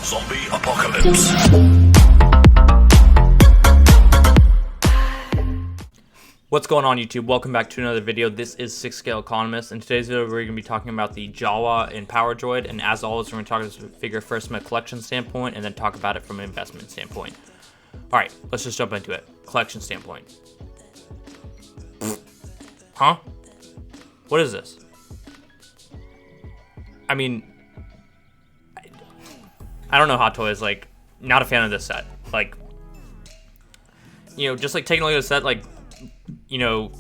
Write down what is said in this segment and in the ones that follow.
Zombie apocalypse. What's going on, YouTube? Welcome back to another video. This is 6 Scale Economist. In today's video, we're going to be talking about the Jawa and Power Droid. And as always, we're going to talk about this figure first from a collection standpoint and then talk about it from an investment standpoint. Alright, let's just jump into it. Collection standpoint. Huh? What is this? I mean, I don't know Hot Toys, like, not a fan of this set. Like, you know, just like taking a look at the set, like, you know,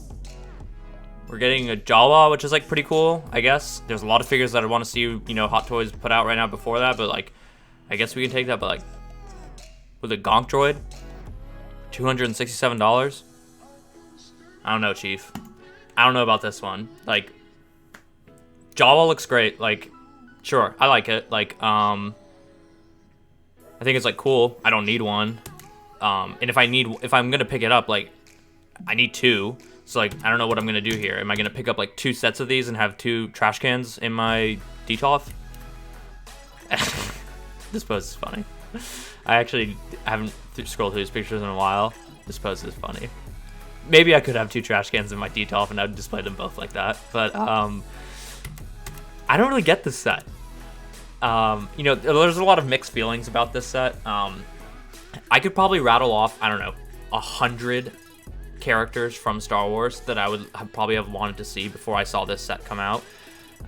we're getting a Jawa, which is like pretty cool, I guess. There's a lot of figures that I want to see, you know, Hot Toys put out right now before that, but like, I guess we can take that, but like, with a GonkDroid, $267? I don't know, Chief. I don't know about this one. Like, Jawa looks great, like, sure, I like it, like, I think it's like cool. I don't need one. And if I'm gonna pick it up, like, I need two. So like, I don't know what I'm gonna do here. Am I gonna pick up like 2 sets of these and have 2 trash cans in my detolf? This pose is funny. I actually haven't scrolled through these pictures in a while. This pose is funny. Maybe I could have 2 trash cans in my detolf and I'd display them both like that. But I don't really get this set. You know, there's a lot of mixed feelings about this set. I could probably rattle off, I don't know, 100 characters from Star Wars that I would probably have wanted to see before I saw this set come out.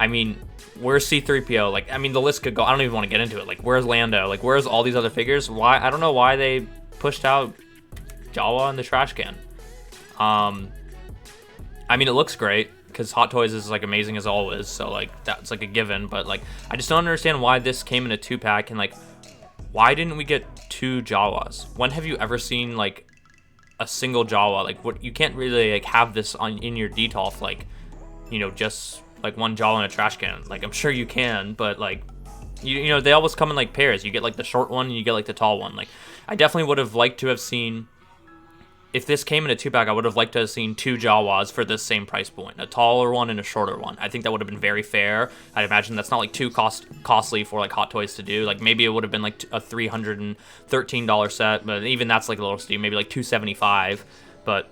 I mean, where's C-3PO? Like, I mean, the list could go. I don't even want to get into it. Like, where's Lando? Like, where's all these other figures? Why? I don't know why they pushed out Jawa in the trash can. I mean, it looks great because Hot Toys is like amazing as always, so like that's like a given. But like, I just don't understand why this came in a 2-pack and like, why didn't we get 2 Jawas? When have you ever seen like a single Jawa? Like, what, you can't really like have this in your detolf, like, you know, just like one Jawa in a trash can. Like, I'm sure you can, but like, you know, they always come in like pairs. You get like the short one and you get like the tall one. Like, I definitely would have liked to have seen, if this came in a 2-pack, I would have liked to have seen 2 Jawas for this same price point, a taller one and a shorter one. I think that would have been very fair. I'd imagine that's not like too costly for like Hot Toys to do. Like, maybe it would have been like a $313 set, but even that's like a little steep. Maybe like $275, but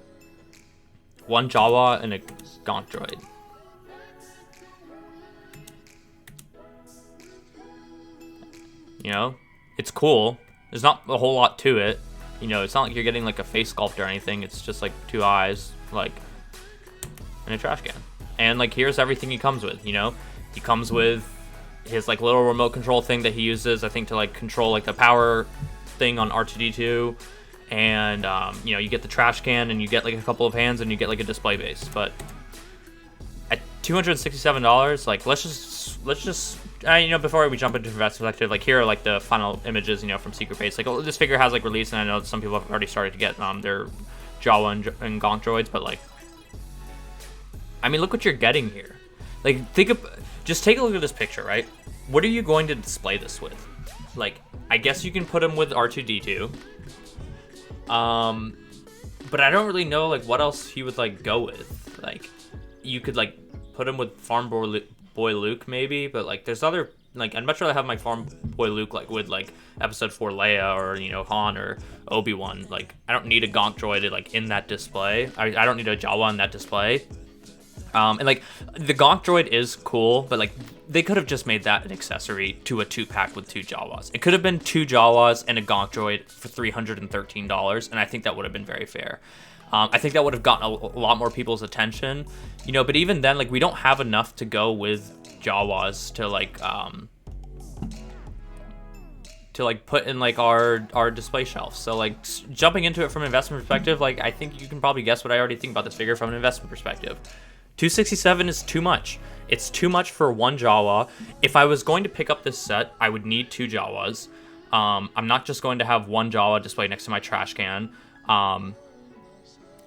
1 Jawa and a GonkDroid. You know, it's cool. There's not a whole lot to it. You know, it's not like you're getting like a face sculpt or anything. It's just like 2 eyes, like, in a trash can. And like, here's everything he comes with, you know? He comes with his like little remote control thing that he uses, I think, to like control like the power thing on R2-D2. And, you know, you get the trash can and you get like a couple of hands and you get like a display base. But at $267, like, let's just you know, before we jump into perspective, like, here are like the final images, you know, from Secret Base. Like, this figure has like released, and I know some people have already started to get their Jawa and GonkDroids, but like, I mean, look what you're getting here. Like, just take a look at this picture, right? What are you going to display this with? Like, I guess you can put him with R2-D2. But I don't really know like what else he would like go with. Like, you could like put him with Farm Boy Luke maybe, but like, there's other, like, I'd much rather have my Farm Boy Luke like with like Episode 4 Leia or, you know, Han or Obi-Wan. Like, I don't need a GonkDroid like in that display. I don't need a Jawa in that display. And like, the GonkDroid is cool, but like, they could have just made that an accessory to a 2-pack with 2 Jawas. It could have been 2 Jawas and a GonkDroid for $313, and I think that would have been very fair. I think that would have gotten a lot more people's attention, you know, but even then, like, we don't have enough to go with Jawas to like put in like our display shelf. So like, jumping into it from an investment perspective, like, I think you can probably guess what I already think about this figure from an investment perspective. $267 is too much. It's too much for 1 Jawa. If I was going to pick up this set, I would need 2 Jawas. I'm not just going to have 1 Jawa displayed next to my trash can.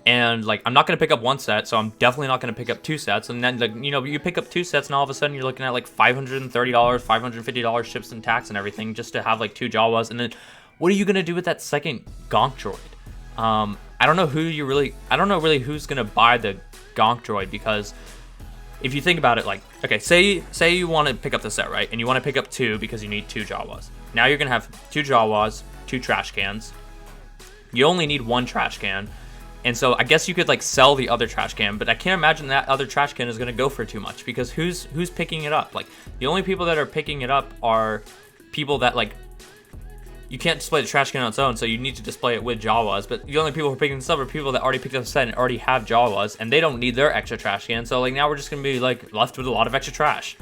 And like, I'm not going to pick up 1 set, so I'm definitely not going to pick up 2 sets. And then, like, you know, you pick up 2 sets and all of a sudden you're looking at like $530, $550 ships and tax and everything just to have like 2 Jawas. And then what are you going to do with that second GonkDroid? I don't know really who's going to buy the GonkDroid, because if you think about it, like, okay, say you want to pick up the set, right? And you want to pick up 2 because you need 2 Jawas. Now you're going to have 2 Jawas, 2 trash cans. You only need 1 trash can. And so I guess you could like sell the other trash can, but I can't imagine that other trash can is going to go for too much, because who's picking it up? Like, the only people that are picking it up are people that, like, you can't display the trash can on its own, so you need to display it with Jawas. But the only people who are picking this up are people that already picked up the set and already have Jawas, and they don't need their extra trash can. So like now we're just gonna be like left with a lot of extra trash.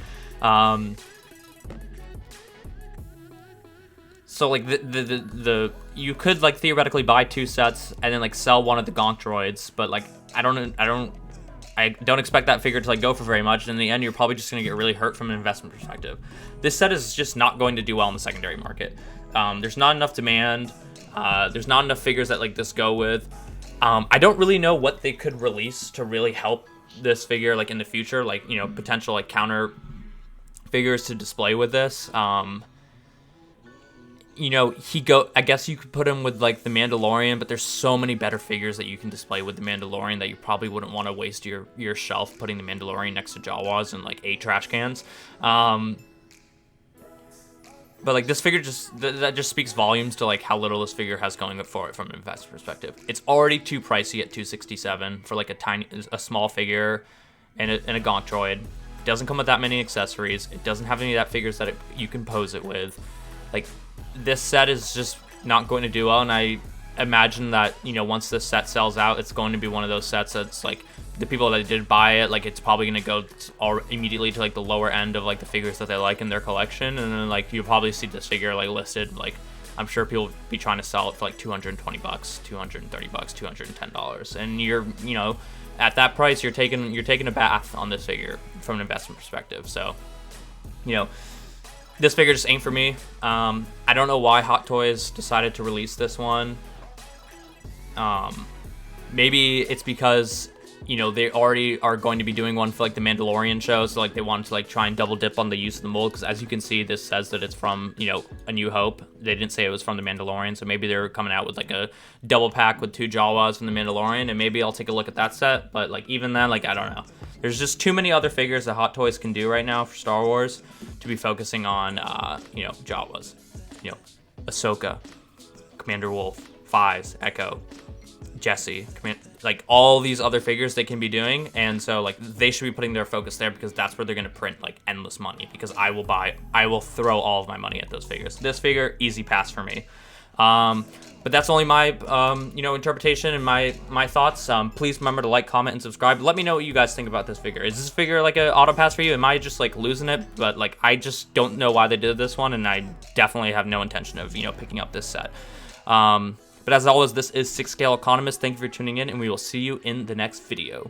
So like the you could like theoretically buy 2 sets and then like sell one of the GonkDroids, but like I don't expect that figure to like go for very much. In the end, you're probably just gonna get really hurt from an investment perspective. This set is just not going to do well in the secondary market. There's not enough demand. There's not enough figures that like this go with. I don't really know what they could release to really help this figure like in the future, like, you know, potential like counter figures to display with this. You know, I guess you could put him with like the Mandalorian, but there's so many better figures that you can display with the Mandalorian that you probably wouldn't want to waste your shelf putting the Mandalorian next to Jawas and like 8 trash cans. But like this figure that just speaks volumes to like how little this figure has going for it from an investor perspective. It's already too pricey at $267 for like a small figure and a GonkDroid. It doesn't come with that many accessories. It doesn't have any of that figures that you can pose it with. Like, this set is just not going to do well, and I imagine that, you know, once this set sells out, it's going to be one of those sets that's like the people that did buy it, like, it's probably going to go immediately to like the lower end of like the figures that they like in their collection, and then like you'll probably see this figure like listed, like, I'm sure people will be trying to sell it for like $220, $230, $210, and you're, you know, at that price you're taking a bath on this figure from an investment perspective. So, you know, this figure just ain't for me. I don't know why Hot Toys decided to release this one. Maybe it's because, you know, they already are going to be doing one for like the Mandalorian show, so like they wanted to like try and double dip on the use of the mold, because as you can see, this says that it's from, you know, A New Hope. They didn't say it was from the Mandalorian, so maybe they're coming out with like a double pack with 2 Jawas from the Mandalorian, and maybe I'll take a look at that set. But like even then, like, I don't know. There's just too many other figures that Hot Toys can do right now for Star Wars to be focusing on, you know, Jawas. You know, Ahsoka, Commander Wolf, Fives, Echo, Jesse, like all these other figures they can be doing, and so like they should be putting their focus there, because that's where they're going to print like endless money, because I will throw all of my money at those figures. This figure, easy pass for me. But that's only my you know, interpretation and my thoughts. Please remember to like, comment, and subscribe. Let me know what you guys think about this figure. Is this figure like an auto pass for you? Am I just like losing it? But like, I just don't know why they did this one, and I definitely have no intention of, you know, picking up this set. But as always, this is 6 Scale Economist. Thank you for tuning in, and we will see you in the next video.